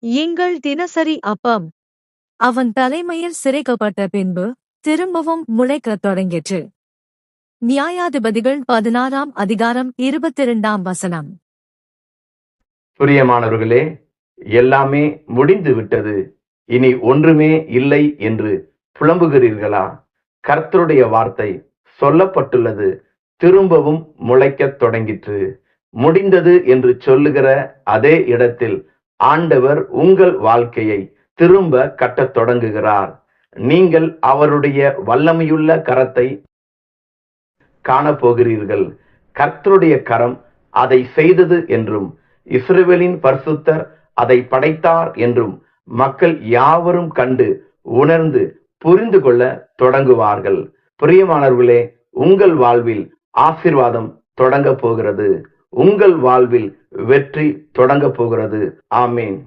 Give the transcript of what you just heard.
எங்கள் தினசரி அப்பம். அவன் தலைமையில் சிரைக்கப்பட்ட பின்பு திரும்பவும் முளைக்கத் தொடங்கிற்று. நியாயாதிபதிகள் 16ஆம் அதிகாரம் 22ஆம் வசனம். பிரியமானவர்களே, எல்லாமே முடிந்து விட்டது, இனி ஒன்றுமே இல்லை என்று புலம்புகிறீர்களா? கர்த்தருடைய வார்த்தை சொல்லப்பட்டுள்ளது, திரும்பவும் முளைக்கத் தொடங்கிற்று. முடிந்தது என்று சொல்லுகிற அதே இடத்தில் ஆண்டவர் உங்கள் வாழ்க்கையை திரும்ப கட்டத் தொடங்குகிறார். நீங்கள் அவருடைய வல்லமையுள்ள கரத்தை காணப்போகிறீர்கள். கர்த்தருடைய கரம் அதை செய்தது என்றும், இஸ்ரவேலின் பரிசுத்தர் அதை படைத்தார் என்றும் மக்கள் யாவரும் கண்டு உணர்ந்து புரிந்து கொள்ள தொடங்குவார்கள். பிரியமானவர்களே, உங்கள் வாழ்வில் ஆசீர்வாதம் தொடங்க போகிறது. உங்கள் வாழ்வில் வெற்றி தொடங்க போகிறது. ஆமேன்.